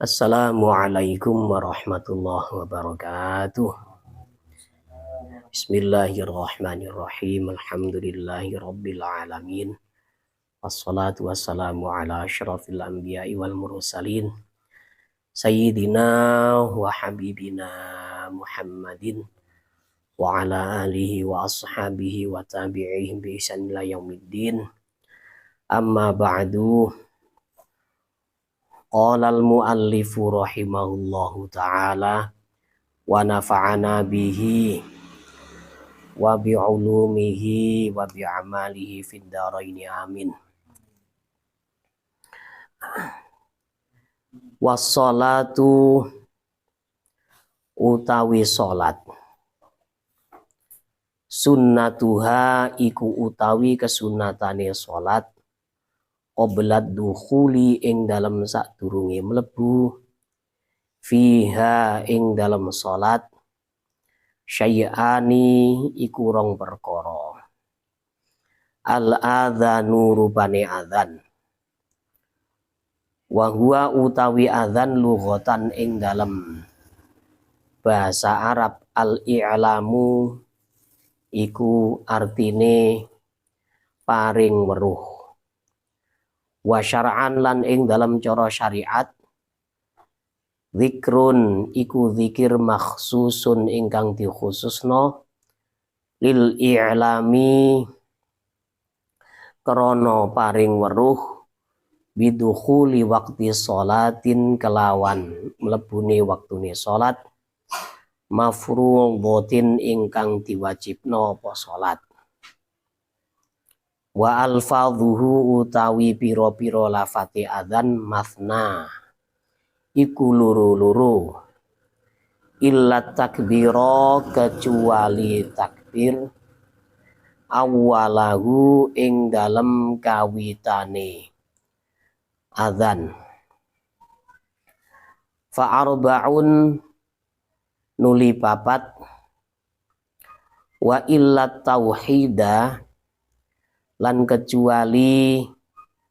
Assalamualaikum warahmatullahi wabarakatuh. Bismillahirrahmanirrahim. Alhamdulillahirabbil alamin. Wassalatu wassalamu ala asyrafil anbiya'i wal mursalin. Sayyidina wa habibina Muhammadin wa ala alihi wa ashabihi wa tabi'ihim bi ihsan ila yaumiddin. Amma ba'du. Qala al-muallifu rahimahullahu ta'ala wa nafa'ana bihi wa bi'ulumihi wa bi'amalihi fid dharaini amin. Wassalatu utawi salat, sunnatuha iku utawi kesunatane salat, qoblat dukhuli ing dalam sadurunge mlebu, fiha ing dalam salat, syai'ani iku rong perkara. Al-adzanu rupane adzan, wa huwa utawi adzan lughatan ing dalam bahasa Arab, al-i'lamu iku artine paring weruh, wa syar'an lan ing dalam cara syariat, zikrun iku zikir makhsusun ingkang dikhususno, lil i'lami krana paring weruh, bidukhuli waqti sholatin kelawan mlebune waktune salat, mafruḍatin ingkang diwajibno apa salat. Wa alfadhuhu utawi piro-piro lafati adzan mathna iku loro-loro, illa takbira kecuali takbir, awalahu ing dalem kawitane adzan. Fa arba'un nuli papat, wa illa tauhida lan kecuali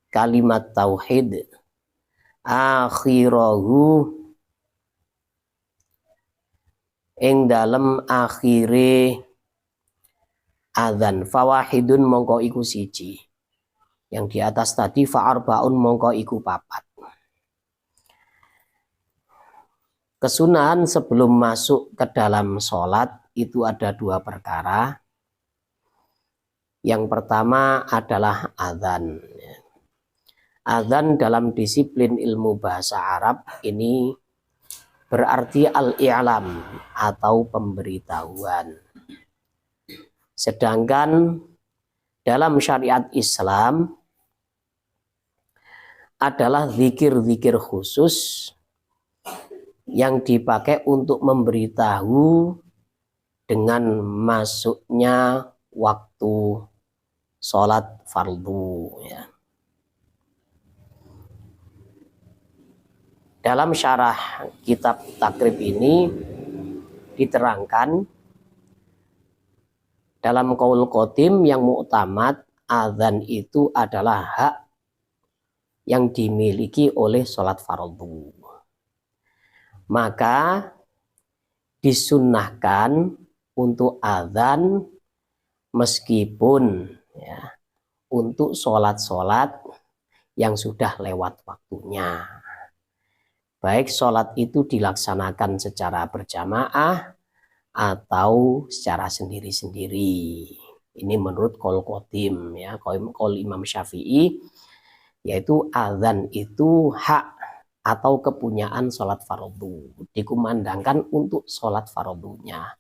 kalimat tauhid, akhirahu ing dalem akhire adzan, fawahidun mongko iku siji, yang di atas tadi fa'arbaun mongko iku papat. Kesunahan sebelum masuk ke dalam sholat itu ada dua perkara. Yang pertama adalah adzan. Adzan dalam disiplin ilmu bahasa Arab ini berarti al-i'lam atau pemberitahuan. Sedangkan dalam syariat Islam adalah zikir-zikir khusus yang dipakai untuk memberitahu dengan masuknya waktu sholat fardu, ya. Dalam syarah kitab takrib ini diterangkan dalam qaul qadim yang mu'tamad, adzan itu adalah hak yang dimiliki oleh sholat fardu. Maka disunnahkan untuk adzan meskipun, ya, untuk sholat-sholat yang sudah lewat waktunya. Baik sholat itu dilaksanakan secara berjamaah atau secara sendiri-sendiri. Ini menurut qaul qadim, ya, qaul Imam Syafi'i, yaitu adzan itu hak atau kepunyaan sholat fardu, dikumandangkan untuk sholat fardunya.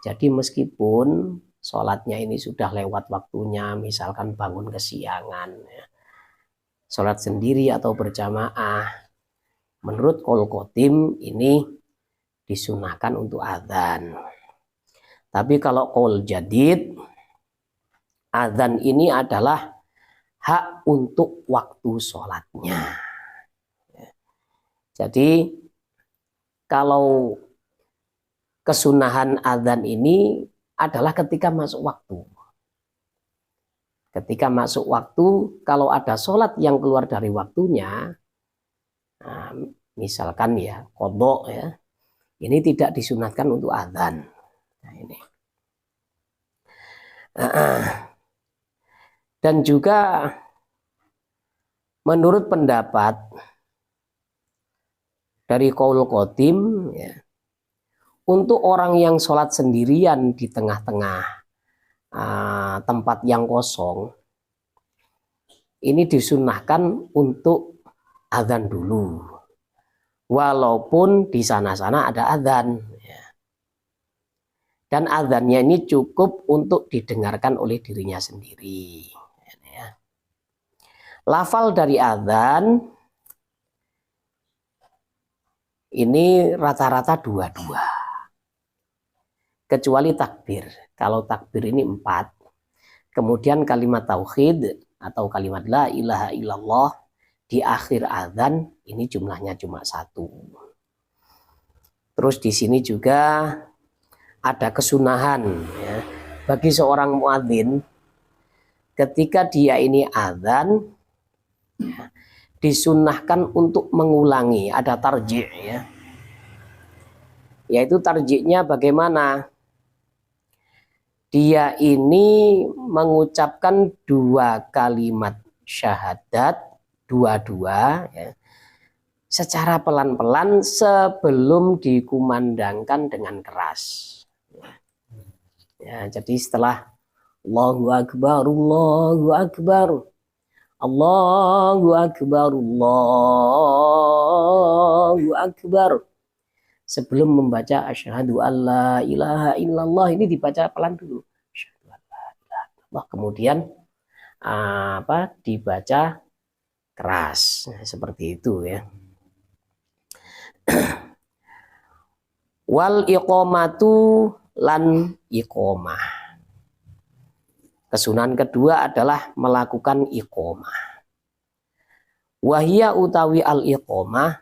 Jadi meskipun sholatnya ini sudah lewat waktunya, misalkan bangun kesiangan, ya, sholat sendiri atau berjamaah, menurut qaul qadim ini disunahkan untuk adzan. Tapi kalau qaul jadid, adzan ini adalah hak untuk waktu sholatnya. Jadi kalau kesunahan adzan ini adalah ketika masuk waktu. Ketika masuk waktu, kalau ada sholat yang keluar dari waktunya, nah, misalkan ya qadha ya, ini tidak disunatkan untuk adzan. Nah, ini. Dan juga menurut pendapat dari qaul qadim ya, untuk orang yang sholat sendirian di tengah-tengah tempat yang kosong, ini disunahkan untuk adzan dulu, walaupun di sana-sana ada adzan ya. Dan adzannya ini cukup untuk didengarkan oleh dirinya sendiri ya. Lafal dari adzan ini rata-rata 22, kecuali takbir. Kalau takbir ini 4, kemudian kalimat tauhid atau kalimat la ilaha illallah di akhir adzan ini jumlahnya cuma 1. Terus di sini juga ada kesunahan ya, bagi seorang muadzin ketika dia ini adzan ya, disunahkan untuk mengulangi, ada tarji' ya. Yaitu tarji'nya bagaimana? Dia ini mengucapkan 2 kalimat syahadat dua-dua ya, secara pelan-pelan sebelum dikumandangkan dengan keras. Ya, jadi setelah Allahu Akbar, Allahu Akbar, Allahu Akbar, Allahu Akbar, sebelum membaca asyhadu alla ilaha illallah, ini dibaca pelan dulu. Asyhadu alla ilaha illallah, kemudian dibaca keras. Seperti itu ya. Wal iqamatu lan iqamah. Kesunahan kedua adalah melakukan iqamah. Wahia utawi al iqamah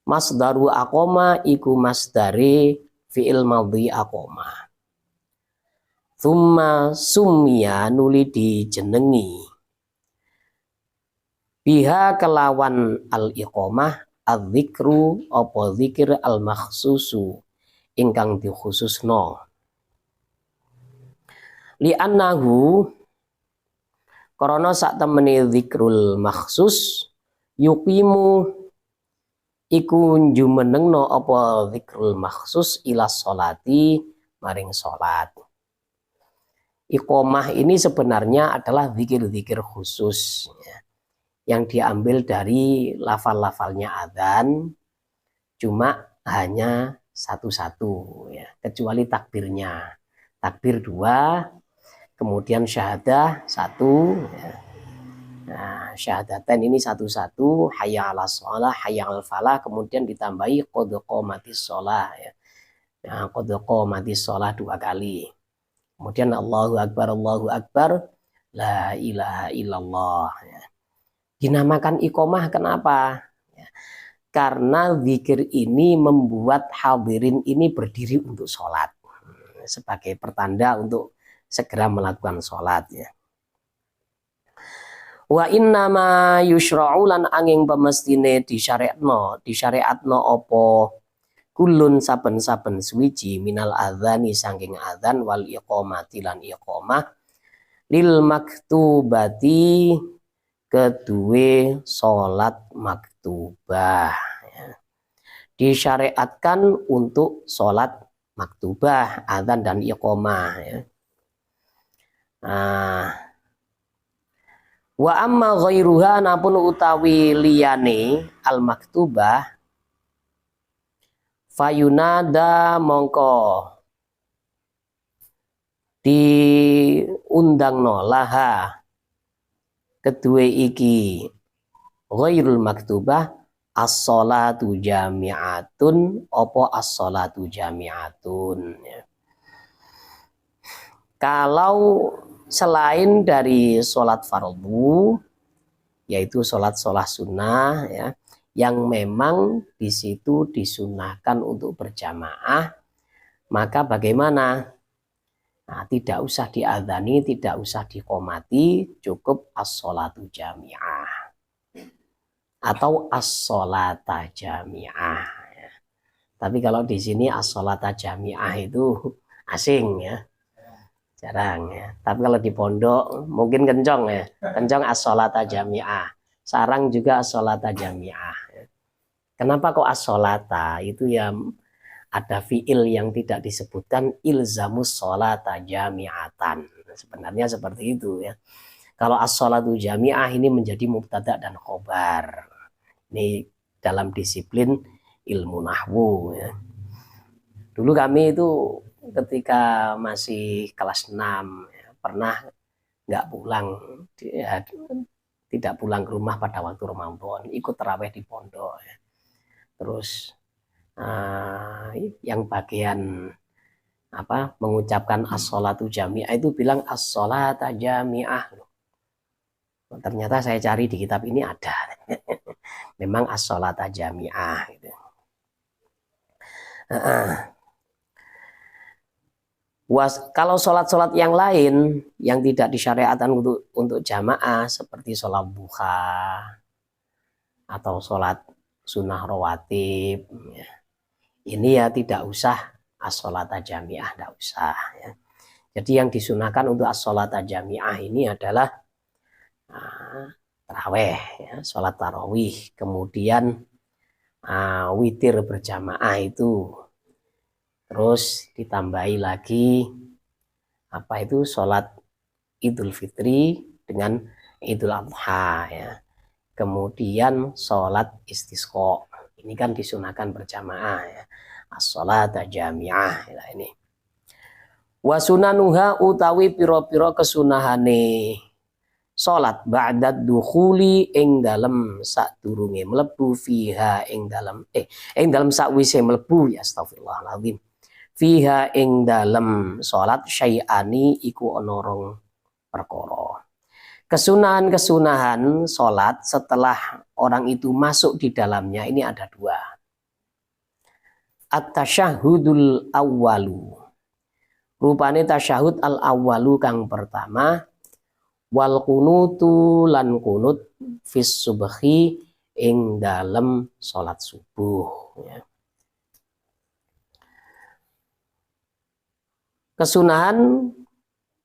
masdaru aqama iku masdari fi'il madhi aqama. Tsumma summiya nuli dijenengi biha kelawan al iqamah adzikru apa zikir al makhsusu ingkang dikhususno. Li annahu karena sak temene zikrul makhsus yuqimu iku jumenengno apa zikrul makhsus ila sholati maring sholat. Iqomah ini sebenarnya adalah zikir-zikir khusus ya, yang diambil dari lafal-lafalnya adzan, cuma hanya satu-satu ya, kecuali takbirnya. Takbir 2, kemudian syahadah 1 ya. Nah, syahadatain ini satu-satu, hayya 'alas shalah, hayya 'alal falah, kemudian ditambahi qad qamatis shalah ya. Nah, qad qamatis shalah 2 kali. Kemudian Allahu Akbar, la ilaha illallah ya. Dinamakan iqamah kenapa? Ya, karena zikir ini membuat hadirin ini berdiri untuk sholat sebagai pertanda untuk segera melakukan sholat ya. Wa innama yushra'u lan angin pemestine disyariatno apa kulun saben-saben suwiji minal adzani saking adzan wal iqamati lan iqamah lil maktubati kedue salat maktubah ya. Disyariatkan untuk salat maktubah, adzan dan iqamah ya. Wa amma ghairuha napun utawi liyane al maktubah fayunada mongko diundangno laha kedue iki ghairul maktubah as-sholatu jami'atun apa as-sholatu jami'atun ya. Kalau selain dari sholat fardu yaitu sholat sunnah ya, yang memang di situ disunahkan untuk berjamaah, maka bagaimana? Nah, tidak usah diadzani, tidak usah diqomati, cukup as-sholatu jami'ah. atau as-sholata jami'ah. Tapi kalau di sini as-sholata jami'ah itu asing ya, jarang ya. Tapi kalau di pondok mungkin kencong ya, kencong as-sholata jami'ah. Sarang juga as-sholata jami'ah. Kenapa kok as-sholata? Itu ya ada fiil yang tidak disebutkan, ilzamus sholata jami'atan. Sebenarnya seperti itu ya. Kalau as-sholatu jami'ah ini menjadi mubtada dan khobar. Ini dalam disiplin ilmu nahwu ya. Dulu kami itu ketika masih kelas 6 ya, pernah nggak pulang, ya, tidak pulang ke rumah pada waktu Ramadan, ikut tarawih di pondok ya. Terus yang bagian mengucapkan as-sholatu jami'ah itu bilang as-sholata jami'ah. Ternyata saya cari di kitab ini ada. Memang as-sholata jami'ah gitu. Kalau sholat-sholat yang lain yang tidak disyariatkan untuk jamaah seperti sholat duha atau sholat sunnah rawatib ya, ini ya tidak usah as-sholata jami'ah, tidak usah ya. Jadi yang disunahkan untuk as-sholata jami'ah ini adalah taraweh ya, sholat tarawih, kemudian witir berjamaah itu, terus ditambahi lagi sholat Idul Fitri dengan Idul Adha ya. Kemudian sholat istisqa. Ini kan disunahkan berjamaah ya. As-sholata jami'ah ya, ini. Wa sunanuha utawi piro-piro kesunahane sholat ba'dad dukhuli ing dalem sadurunge mlebu fiha ing dalem sakwise mlebu ya, astagfirullahaladzim. Fiha ing dalem sholat syai'ani iku ana rong perkara. Kesunahan-kesunahan sholat setelah orang itu masuk di dalamnya ini ada dua. At-tasyahudul awwalu. Rupane tasyahud al-awwalu kang pertama, wal kunutu lan kunut fis subhi ing dalem sholat subuh ya. Kesunahan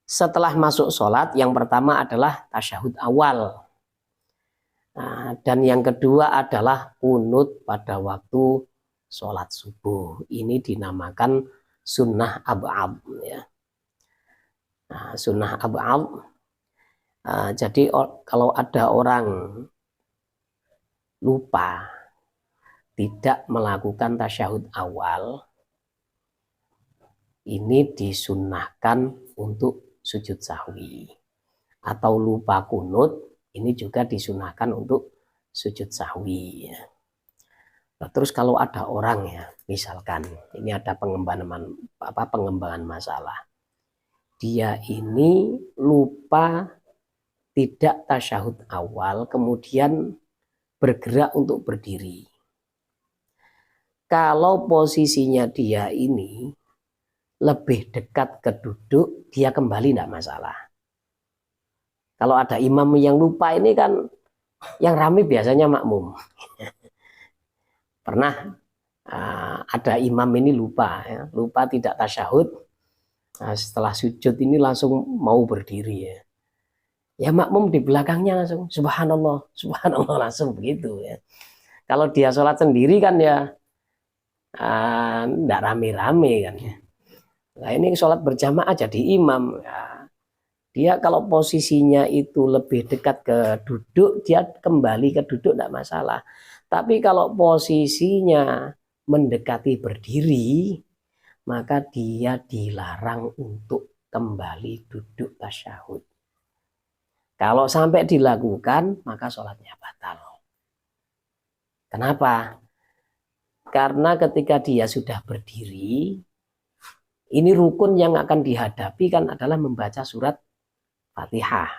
setelah masuk sholat yang pertama adalah tasyahud awal. Dan yang kedua adalah kunut pada waktu sholat subuh. Ini dinamakan sunnah ab'ab ya. Sunnah ab'ab. Jadi kalau ada orang lupa tidak melakukan tasyahud awal, ini disunnahkan untuk sujud sahwi. Atau lupa kunut, ini juga disunahkan untuk sujud sahwi. Nah, terus kalau ada orang ya, misalkan ini ada pengembangan masalah, dia ini lupa tidak tasyahud awal, kemudian bergerak untuk berdiri. Kalau posisinya dia ini lebih dekat ke duduk, dia kembali tidak masalah. Kalau ada imam yang lupa ini kan yang ramai biasanya makmum. Pernah ada imam ini lupa tidak tasyahud, setelah sujud ini langsung mau berdiri ya. Ya makmum di belakangnya langsung subhanallah, subhanallah langsung begitu ya. Kalau dia sholat sendiri kan ya enggak rame-rame kan ya. Nah ini sholat berjamaah jadi imam ya. Dia kalau posisinya itu lebih dekat ke duduk, dia kembali ke duduk enggak masalah. Tapi kalau posisinya mendekati berdiri, maka dia dilarang untuk kembali duduk tasyahud. Kalau sampai dilakukan, maka sholatnya batal. Kenapa? Karena ketika dia sudah berdiri, ini rukun yang akan dihadapi kan adalah membaca surat Fatihah.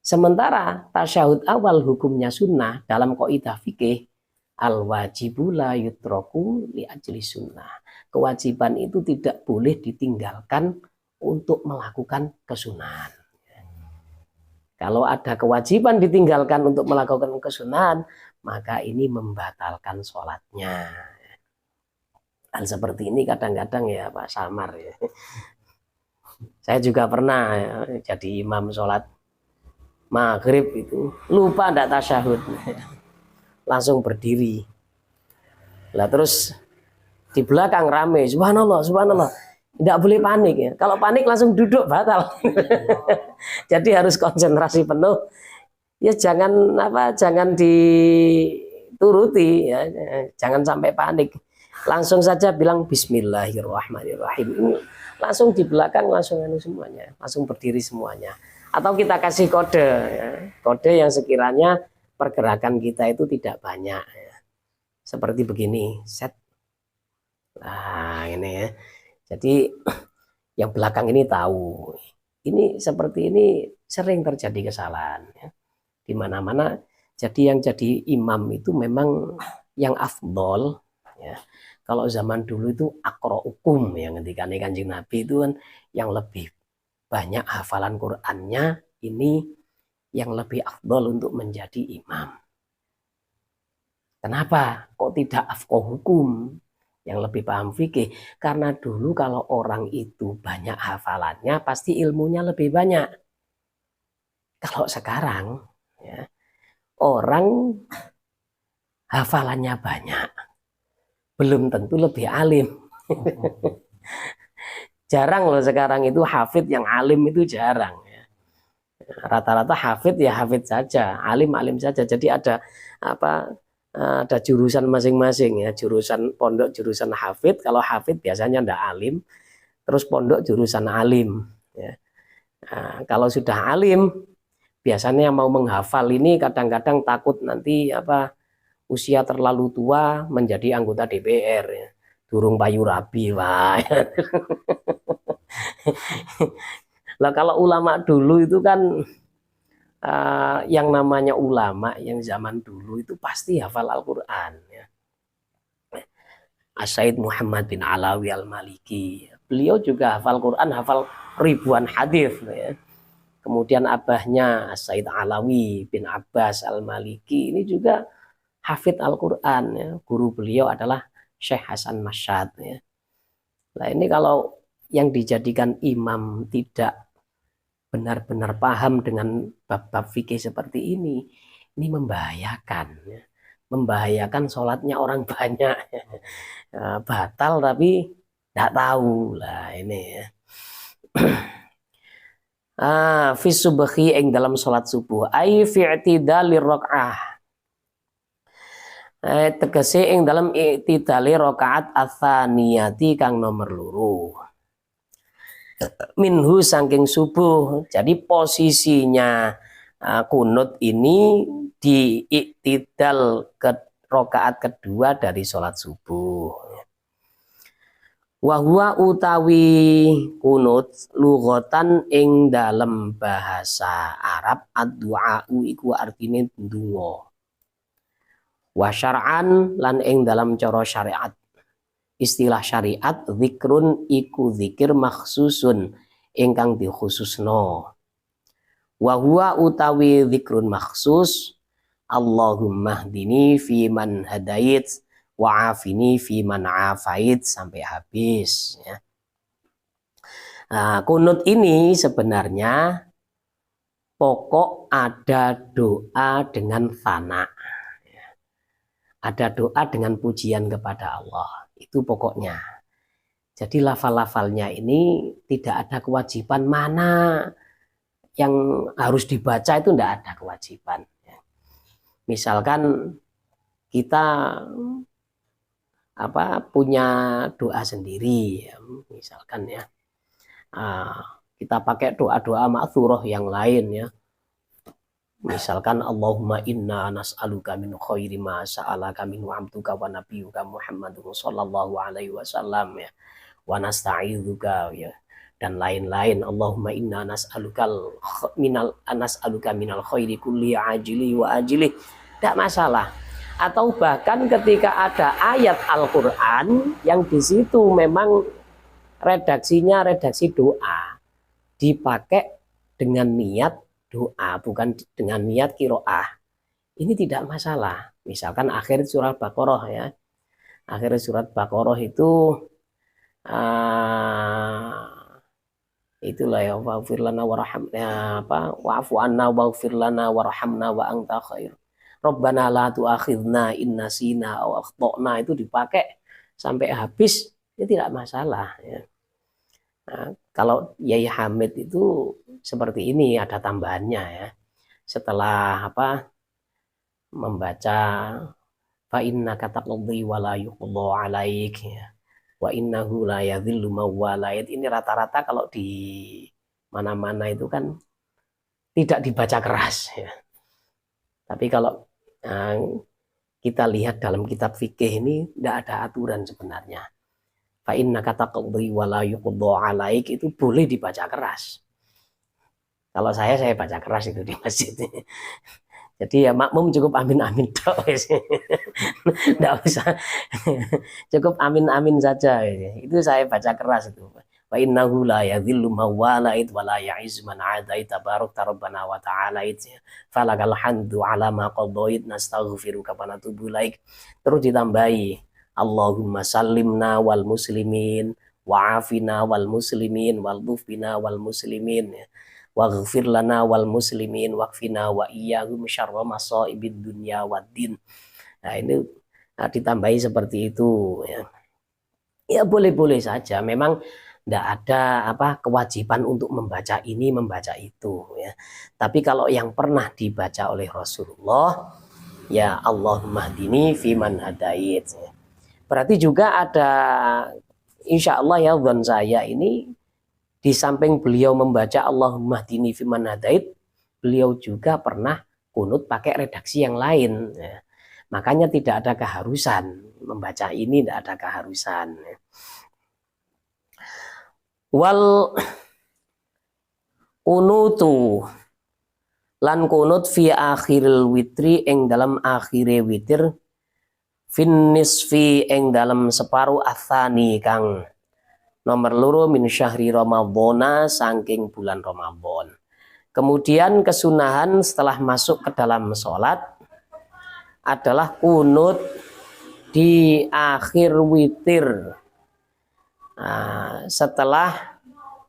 Sementara tasyahud awal hukumnya sunnah dalam kaidah fikih, al-wajibu la yutraku li ajli sunnah. Kewajiban itu tidak boleh ditinggalkan untuk melakukan kesunahan. Kalau ada kewajiban ditinggalkan untuk melakukan kesunahan, maka ini membatalkan sholatnya. Hal seperti ini kadang-kadang ya Pak Samar ya. Saya juga pernah ya, jadi imam sholat maghrib itu lupa ndak tasyahud, langsung berdiri. Lah terus di belakang rame, subhanallah, subhanallah. Tidak boleh panik ya. Kalau panik langsung duduk batal. Jadi harus konsentrasi penuh. Ya jangan jangan dituruti ya. Jangan sampai panik. Langsung saja bilang bismillahirrahmanirrahim. Langsung di belakang langsung semuanya, langsung berdiri semuanya. Atau kita kasih kode ya. Kode yang sekiranya pergerakan kita itu tidak banyak ya. Seperti begini, set. Nah, ini ya. Jadi yang belakang ini tahu, ini seperti ini sering terjadi kesalahan ya. Di mana-mana. Jadi yang jadi imam itu memang yang afdol ya. Kalau zaman dulu itu aqra'ukum yang ketika Kanjeng Nabi itu kan yang lebih banyak hafalan Qur'annya, ini yang lebih afdol untuk menjadi imam. Kenapa? Kok tidak afqahukum? Yang lebih paham fikih, karena dulu kalau orang itu banyak hafalannya pasti ilmunya lebih banyak. Kalau sekarang ya, orang hafalannya banyak belum tentu lebih alim. Jarang loh sekarang itu hafid yang alim itu jarang ya. Rata-rata hafid ya hafid saja, alim saja. Jadi ada ada jurusan masing-masing ya, jurusan pondok, jurusan hafid. Kalau hafid biasanya ndak alim, terus pondok jurusan alim ya. Nah, kalau sudah alim biasanya mau menghafal ini kadang-kadang takut nanti usia terlalu tua menjadi anggota DPR ya. Durung payu rabi wah. Lah kalau ulama dulu itu kan yang namanya ulama yang zaman dulu itu pasti hafal Al-Quran ya. As-Said Muhammad bin Alawi Al-Maliki, beliau juga hafal Quran, hafal ribuan hadis ya. Kemudian abahnya As-Said Alawi bin Abbas Al-Maliki ini juga hafid Al-Quran ya. Guru beliau adalah Syekh Hasan Masyad ya. Nah ini kalau yang dijadikan imam tidak benar-benar paham dengan bab-bab fikih seperti ini membahayakan ya. Membahayakan sholatnya orang banyak ya. Batal tapi tidak tahu lah ini ya. Fi subhi ing dalam sholat subuh ai fi i'tidalir rakaah, tegese ing dalam i'tidali rakaat atsaniyati kang nomor loro minhu saking subuh. Jadi posisinya kunut ini di iktidal ke rakaat kedua dari sholat subuh. Wahwa utawi kunut lughatan ing dalam bahasa Arab ad-du'a'u iku artine ndonga. Wa syar'an lan ing dalam cara syariat. Istilah syariat zikrun iku zikir makhsusun ingkang dikhususno. Wa huwa utawi zikrun makhsus Allahumma hdini fi man hadait wa afini fi man afait sampai habis ya. Nah, kunut ini sebenarnya pokok ada doa dengan thana ya. Ada doa dengan pujian kepada Allah. Itu pokoknya. Jadi lafal-lafalnya ini tidak ada kewajiban mana yang harus dibaca, itu tidak ada kewajiban. Misalkan kita punya doa sendiri, misalkan ya, kita pakai doa-doa ma'thurah yang lain ya. Misalkan Allahumma inna nas'aluka min khairi ma sa'alaka min abduka wa nabiyyuka Muhammadun sallallahu alaihi wasallam ya. Wa nasta'idzuka ya dan lain-lain. Allahumma inna nas'aluka minal khairi kulli ajili wa ajili. Tidak masalah. Atau bahkan ketika ada ayat Al-Qur'an yang di situ memang redaksinya redaksi doa, dipakai dengan niat doa, bukan dengan niat kiroah. Ini tidak masalah. Misalkan akhir surat Baqarah ya. Akhir surat Baqarah itu itulah ya, waghfir lana warhamna apa wa'fu anna waghfir lana warhamna wa anta khair. Rabbana la tu'akhidna in nasina aw akhtana, itu dipakai sampai habis, itu tidak masalah ya. Nah, kalau Yai Hamid itu seperti ini, ada tambahannya ya. Setelah apa membaca fa innaka taqdi wa la yuqda 'alaik ya. Wa innahu la yadhillu mawwalait. Ini rata-rata kalau di mana-mana itu kan tidak dibaca keras ya. Tapi kalau kita lihat dalam kitab fikih ini tidak ada aturan sebenarnya. Fa innaka taqdi wa la yuqda 'alaik itu boleh dibaca keras. Kalau saya baca keras itu di masjid. Jadi ya makmum cukup amin-amin tok. Tidak usah. Cukup amin-amin saja. Itu saya baca keras itu. Wa innahu la yadhillu mawalait wa la ya'iz man 'adait tabaruk rabbana wa ta'ala. Falakal hamdu 'ala ma qadait nastaghfiruka wa natubu ilaik. Terus ditambahi Allahumma sallimna wal muslimin wa afina wal muslimin wal dhufbina wal muslimin waghfir lana wal muslimin waqfina wa iyyahum syarra masaibid dunya waddin. Nah ini ditambahi seperti itu ya. Ya boleh-boleh saja, memang tidak ada apa kewajiban untuk membaca ini membaca itu ya. Tapi kalau yang pernah dibaca oleh Rasulullah ya Allahumma hdini fiman hadait ya. Berarti juga ada insya Allah ya zon saya ini di samping beliau membaca Allahumma hdini fiman hadait, beliau juga pernah kunut pakai redaksi yang lain ya. Makanya tidak ada keharusan membaca ini, tidak ada keharusan ya. Wal kunutu lan kunut fi akhiril witri ing dalam akhire witir fin nisfi ing dalam separuh athani kang nomor loro min syahri Ramadhana saking bulan Ramadan. Kemudian kesunahan setelah masuk ke dalam sholat adalah kunut di akhir witir. Nah, setelah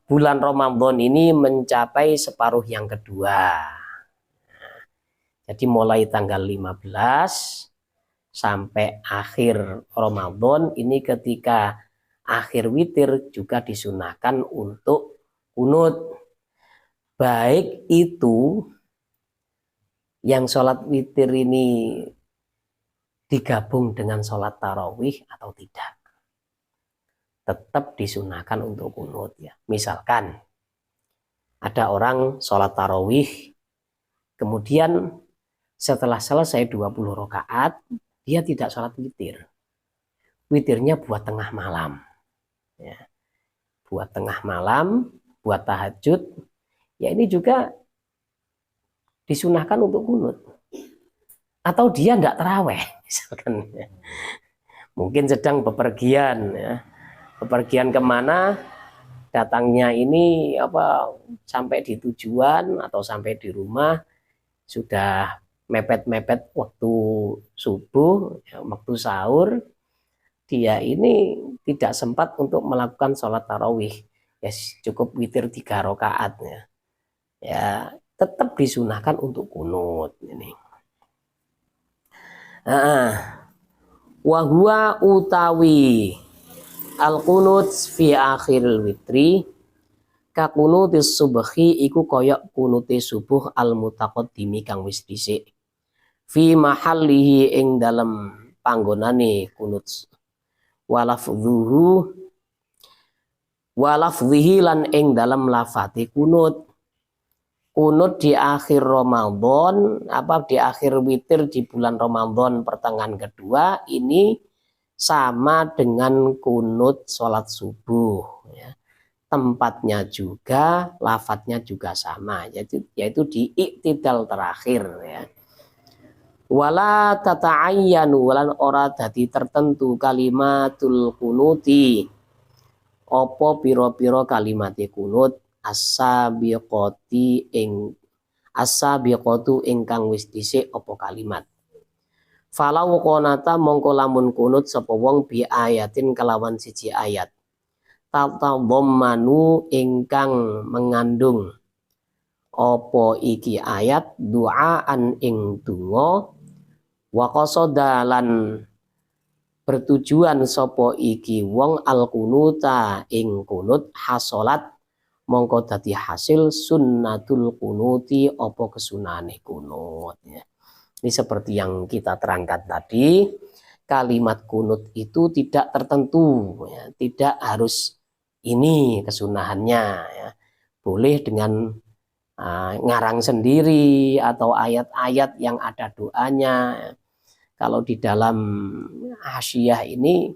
bulan Ramadan ini mencapai separuh yang kedua. Jadi mulai tanggal 15 sampai akhir Ramadan ini ketika akhir witir juga disunahkan untuk kunut. Baik itu yang sholat witir ini digabung dengan sholat tarawih atau tidak, tetap disunahkan untuk kunut ya. Misalkan ada orang sholat tarawih, kemudian setelah selesai 20 rakaat dia tidak sholat witir. Witirnya buat tengah malam. Ya. Buat tengah malam, buat tahajud. Ya ini juga disunahkan untuk kunut. Atau dia tidak terawih, misalkan. Ya. Mungkin sedang bepergian. Ya. Bepergian kemana? Datangnya ini apa sampai di tujuan atau sampai di rumah sudah mepet-mepet waktu subuh, ya, waktu sahur, dia ini tidak sempat untuk melakukan sholat tarawih, ya cukup witir 3 rakaat ya. Ya tetap disunahkan untuk kunut ini. Wahwa utawi al kunut fi akhiril witri ka kunutis subhi iku koyok kunutis subuh al mutaqaddimi kang wis dhisik fi mahallihi ing dalam panggonane kunut walafdhihi lan ing dalam lafati kunut di akhir Ramadan apa di akhir witir di bulan Ramadan pertengahan kedua ini sama dengan kunut sholat subuh ya. Tempatnya juga lafadznya juga sama yaitu di iktidal terakhir ya. Wala tata'ayyanu walan ora dadi tertentu kalimatul kunuti opo piro-piro kalimate kunut as-sabiqati ing as-sabiqatu ingkang wis dhisik apa kalimat. Falau qonata mongko lamun kunut sapa wong bi ayatin kelawan siji ayat. Tatadhammanu ingkang mengandung apa iki ayat duaan ing donga wa qasada lan bertujuan sapa iki wong al kunuta ing kunut hasolat mongko dadi hasil sunnatul kunuti apa kesunahane kunut ya. Ini seperti yang kita terangkan tadi, kalimat kunut itu tidak tertentu ya, tidak harus ini kesunahannya ya. Boleh dengan ngarang sendiri atau ayat-ayat yang ada doanya. Kalau di dalam hasyiyah ini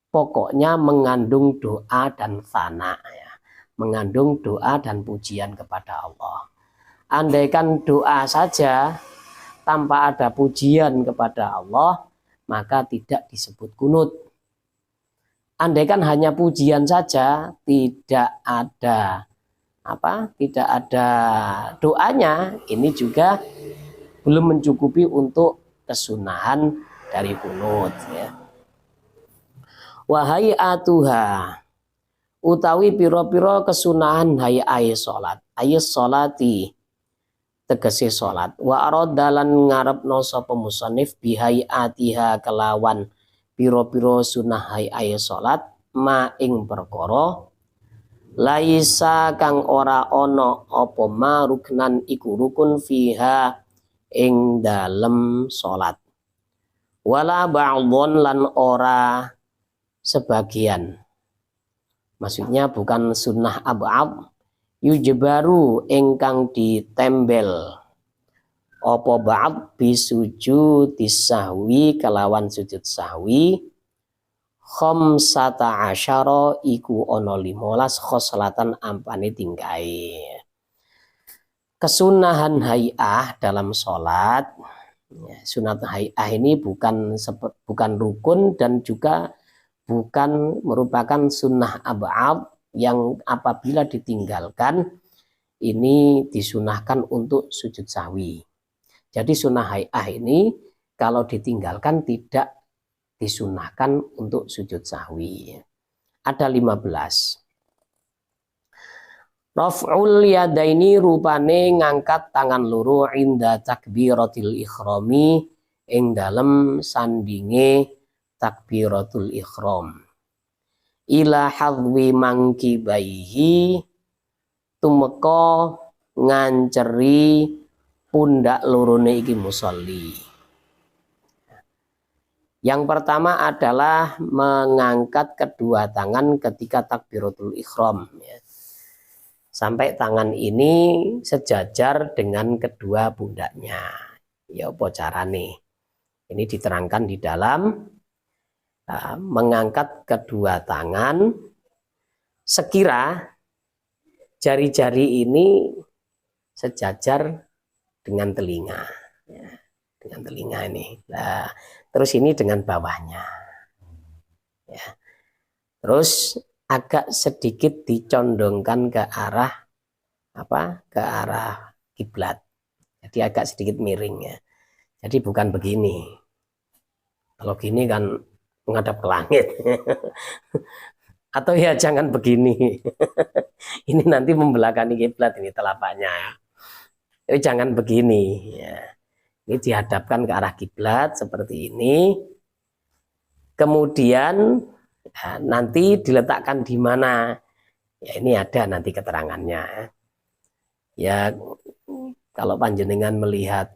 pokoknya mengandung doa dan tsana ya. Mengandung doa dan pujian kepada Allah. Andaikan doa saja tanpa ada pujian kepada Allah, maka tidak disebut kunut. Andaikan hanya pujian saja, tidak ada tidak ada doanya, ini juga belum mencukupi untuk kesunahan dari kunut ya. Wahai atuha utawi piro-piro kesunahan hayai salat, ayat salati tegese salat wa aradalan ngarepno sapa musannif bihayatiha kelawan piro-piro sunah hayai salat ma ing perkara laisa kang ora ono apa ma ruknan iku rukun fiha ing dalem salat wala ba'dhon lan ora sebagian, maksudnya bukan sunnah ab'ad yujbaru ingkang ditembel apa ba'd bisujud sahwi kelawan sujud sahwi khamsata asyara iku ono 15 khoslatan ampane tingkai. Kesunahan hay'ah dalam sholat ya, sunat hay'ah ini bukan rukun dan juga bukan merupakan sunnah ab'ad yang apabila ditinggalkan ini disunahkan untuk sujud sahwi. Jadi sunnah hay'ah ini kalau ditinggalkan tidak disunahkan untuk sujud sahwi. Ada 15. Raf'ul yadaini rupane ngangkat tangan loro inda takbiratil ikhrami ing dalem sandinge takbiratul ikhram ila hadwi mangkibaihi tumeka nganceri pundak lorone iki musolli. Yang pertama adalah mengangkat kedua tangan ketika takbiratul ikhram ya. Sampai tangan ini sejajar dengan kedua pundaknya. Ya apa carane? Ini diterangkan di dalam mengangkat kedua tangan sekira jari-jari ini sejajar dengan telinga ya, dengan telinga ini. Nah, terus ini dengan bawahnya ya. Terus agak sedikit dicondongkan ke arah ke arah kiblat. Jadi agak sedikit miring ya. Jadi bukan begini. Kalau gini kan menghadap ke langit. Atau ya jangan begini. Ini nanti membelakangi kiblat ini telapaknya. Jadi jangan begini ya. Ini dihadapkan ke arah kiblat seperti ini. Kemudian nanti diletakkan di mana? Ya ini ada nanti keterangannya. Ya kalau panjenengan melihat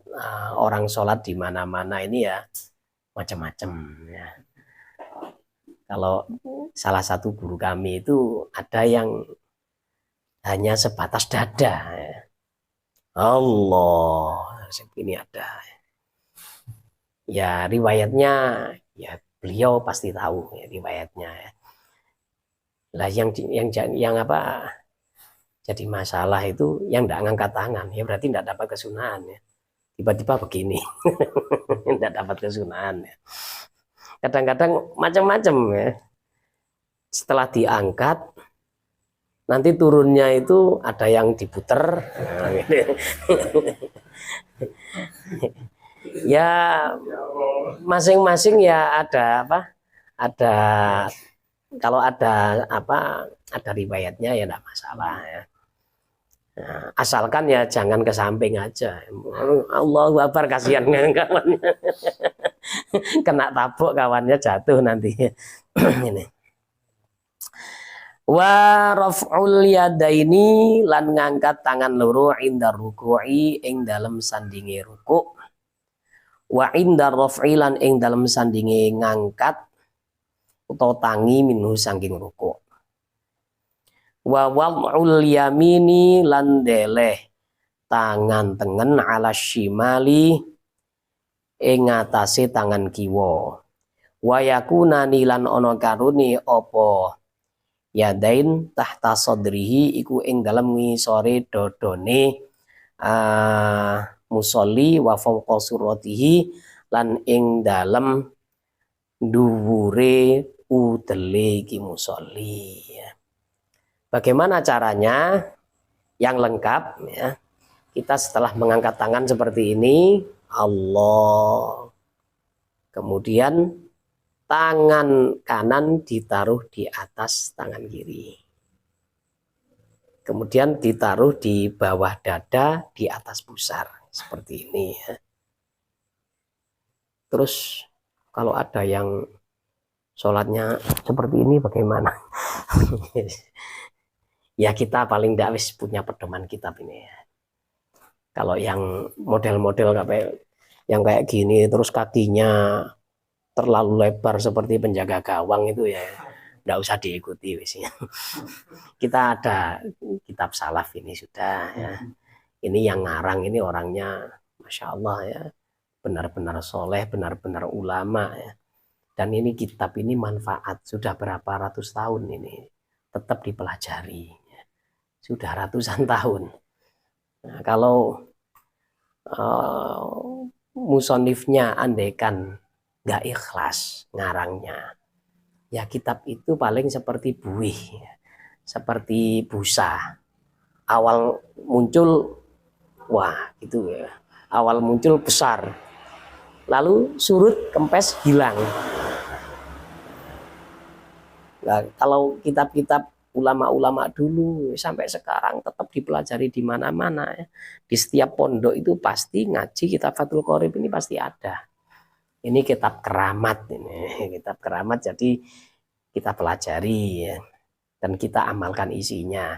orang sholat di mana-mana ini ya macam-macam ya. Kalau salah satu guru kami itu ada yang hanya sebatas dada ya. Allah, ini ada. Ya riwayatnya ya beliau pasti tahu ya, riwayatnya. Lah yang apa jadi masalah itu yang tidak ngangkat tangan ya berarti tidak dapat kesunahan ya. Tiba-tiba begini tidak dapat kesunahan ya. Kadang-kadang macam-macam ya. Setelah diangkat Nanti turunnya itu ada yang diputer. Nah, gitu. Ya masing-masing ya ada apa? Ada kalau ada apa? Ada riwayatnya ya tidak masalah ya. Nah, asalkan ya jangan ke samping aja. Allahu Akbar, kasihan kawannya. Kena tabuk kawannya jatuh nanti. Ini. Wa raf'ul yadaini lan ngangkat tangan loro inda ruku'i ing dalem sandinge ruku'. Wa inda raf'i lan ing dalem sandinge ngangkat utawa tangi minhu saking ruku'. Wa wad'ul yamini lan deleh tangan tengen ala shimali ing atase tangan kiwa. Wa yakunani lan ana karune apa yadain tahta sadrihi iku ing dalem ngisore dodone musolli wa fawqa suratihi lan ing dalem dhuwure udele iki musolli. Bagaimana caranya yang lengkap ya? Kita setelah mengangkat tangan seperti ini, Allah. Kemudian tangan kanan ditaruh di atas tangan kiri. Kemudian ditaruh di bawah dada di atas pusar. Seperti ini ya. Terus kalau ada yang sholatnya seperti ini bagaimana? Ya kita paling tidak punya pedoman kitab ini ya. Kalau yang model-model yang kayak gini terus kakinya terlalu lebar seperti penjaga gawang itu ya nggak usah diikuti biasanya. Kita ada kitab salaf ini sudah ya. Ini yang ngarang ini orangnya Masya Allah ya, benar-benar soleh, benar-benar ulama ya. Dan ini kitab ini manfaat sudah berapa ratus tahun ini tetap dipelajari ya. Sudah ratusan tahun. Nah, kalau musonifnya andaikan nggak ikhlas ngarangnya, ya kitab itu paling seperti buih, seperti busa. Awal muncul, wah gitu ya. Awal muncul besar, lalu surut kempes hilang. Nah, kalau kitab-kitab ulama-ulama dulu sampai sekarang tetap dipelajari di mana-mana ya. Di setiap pondok itu pasti ngaji kitab Fathul Qorib ini pasti ada. Ini kitab keramat ini, kitab keramat jadi kita pelajari ya, dan kita amalkan isinya.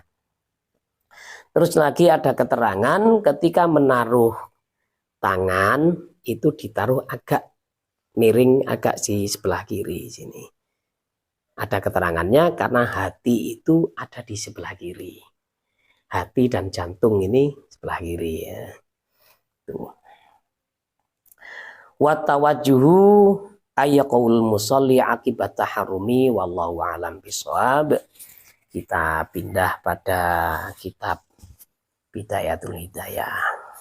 Terus lagi ada keterangan ketika menaruh tangan itu ditaruh agak miring agak di sebelah kiri sini. Ada keterangannya karena hati itu ada di sebelah kiri. Hati dan jantung ini sebelah kiri ya. Tuh. Wa tawajjuhu ayyaqul musalli akibat taharrumi wallahu alam bisawab. Kita pindah pada kitab Bidayatul Hidayah.